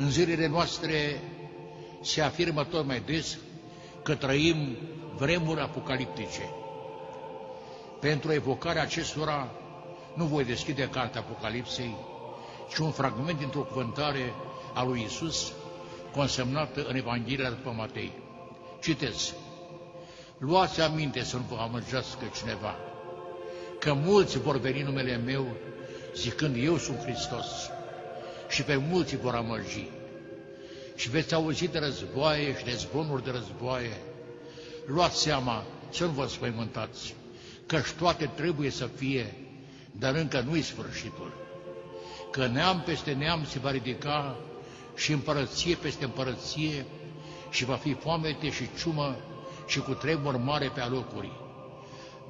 În zilele noastre se afirmă tot mai des că trăim vremuri apocaliptice. Pentru evocarea acestora nu voi deschide cartea Apocalipsei, ci un fragment dintr-o cuvântare a lui Iisus consemnată în Evanghelia după Matei. Citez: luați aminte să nu vă amăgească cineva, că mulți vor veni în numele meu zicând eu sunt Hristos, și pe mulți vor amăgi. Și veți auzi de războaie și de zvonuri de războaie. Luați seama să nu vă spăimântați, căci toate trebuie să fie, dar încă nu-i sfârșitul. Că neam peste neam se va ridica și împărăție peste împărăție, și va fi foamete și ciumă și cu tremur mare pe alocuri.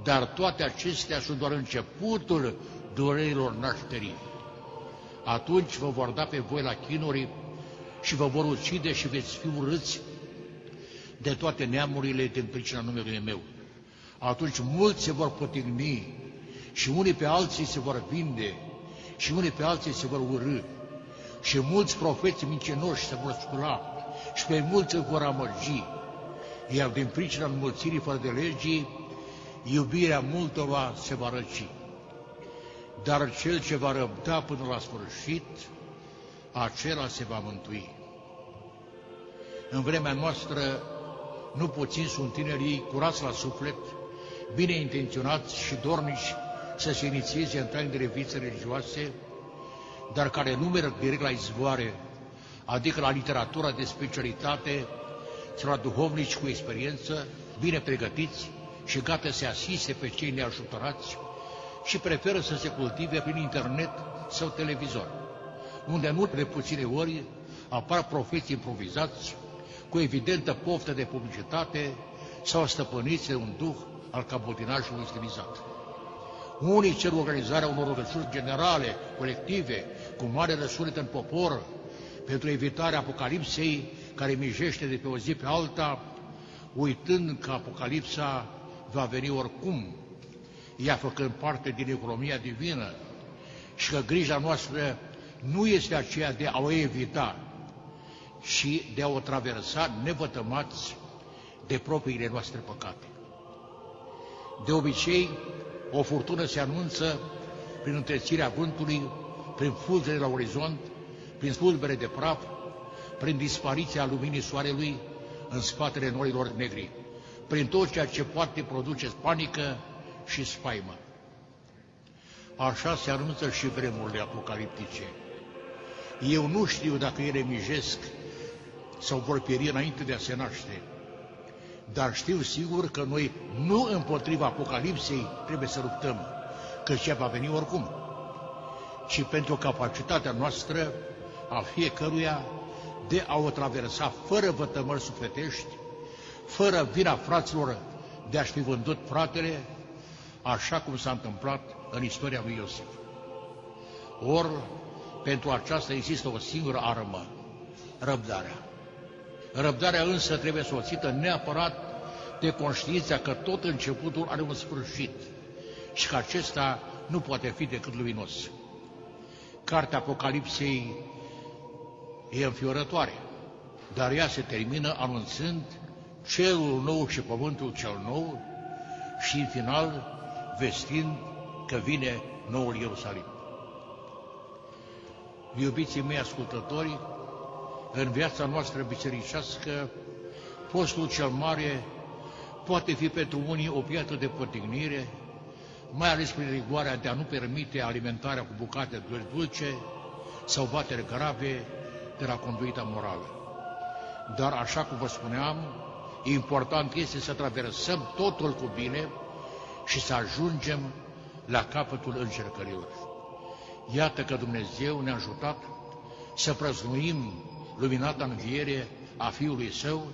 Dar toate acestea sunt doar începutul durerilor nașterii. Atunci vă vor da pe voi la chinuri și vă vor ucide și veți fi urâți de toate neamurile din pricina numelui meu. Atunci mulți se vor potigni și unii pe alții se vor vinde și unii pe alții se vor urâ. Și mulți profeți mincinoși se vor scula și pe mulți îi vor amăgi. Iar din pricina înmulțirii fără de legii, iubirea multora se va răci. Dar cel ce va răbda până la sfârșit, acela se va mântui. În vremea noastră, nu puțini sunt tinerii curați la suflet, bine intenționați și dornici să se inițieze în tainele vieții religioase, dar care nu merg direct la izvoare, adică la literatura de specialitate sau la duhovnici cu experiență, bine pregătiți și gata să asiste pe cei neajutorați, și preferă să se cultive prin internet sau televizor, unde nu de puține ori apar profeți improvizați, cu evidentă poftă de publicitate sau stăpâniți de un duh al cabotinajului stilizat. Unii cer organizarea unor rugăciuni generale, colective, cu mare răsunet în popor, pentru evitarea apocalipsei care mijește de pe o zi pe alta, uitând că apocalipsa va veni oricum, ea făcând parte din economia divină, și că grija noastră nu este aceea de a o evita, ci de a o traversa nevătămați de propriile noastre păcate. De obicei, o furtună se anunță prin întrețirea vântului, prin fulgere la orizont, prin spulbere de praf, prin dispariția luminii soarelui în spatele norilor negri, prin tot ceea ce poate produce panică și spaimă. Așa se anunță și vremurile apocaliptice. Eu nu știu dacă ele mijesc sau vor pieri înainte de a se naște, dar știu sigur că noi nu împotriva apocalipsei trebuie să luptăm, căci ea va veni oricum, ci pentru capacitatea noastră, a fiecăruia, de a o traversa fără vătămări sufletești, fără vina fraților de a-și fi vândut fratele, așa cum s-a întâmplat în istoria lui Iosif. Ori, pentru aceasta există o singură armă: răbdarea. Răbdarea însă trebuie soțită neapărat de conștiința că tot începutul are un sfârșit și că acesta nu poate fi decât luminos. Cartea Apocalipsei e înfiorătoare, dar ea se termină anunțând cerul nou și pământul cel nou și, în final, vestind că vine noul Ierusalim. Iubiții mei ascultători, în viața noastră bisericească, postul cel mare poate fi pentru unii o piatră de pătignire, mai ales prin rigoarea de a nu permite alimentarea cu bucate dulce sau bateri grave de la conduita morală. Dar, așa cum vă spuneam, important este să traversăm totul cu bine și să ajungem la capătul încercărilor. Iată că Dumnezeu ne-a ajutat să prăznuim luminata înviere a Fiului Său,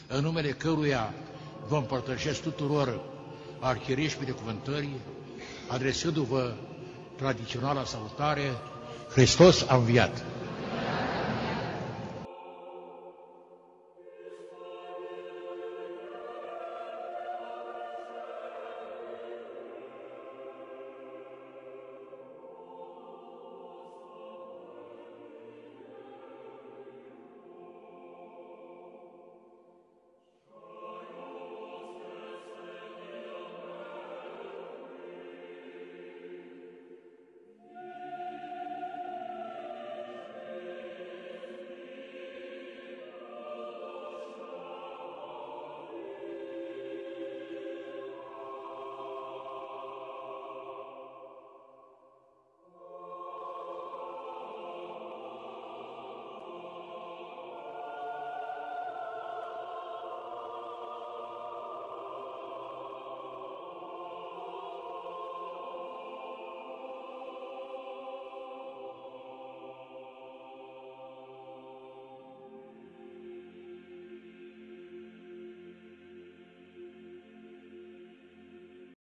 în numele căruia vă împărtășesc tuturor arhierești binecuvântări, adresându-vă tradiționala salutare: Hristos a înviat!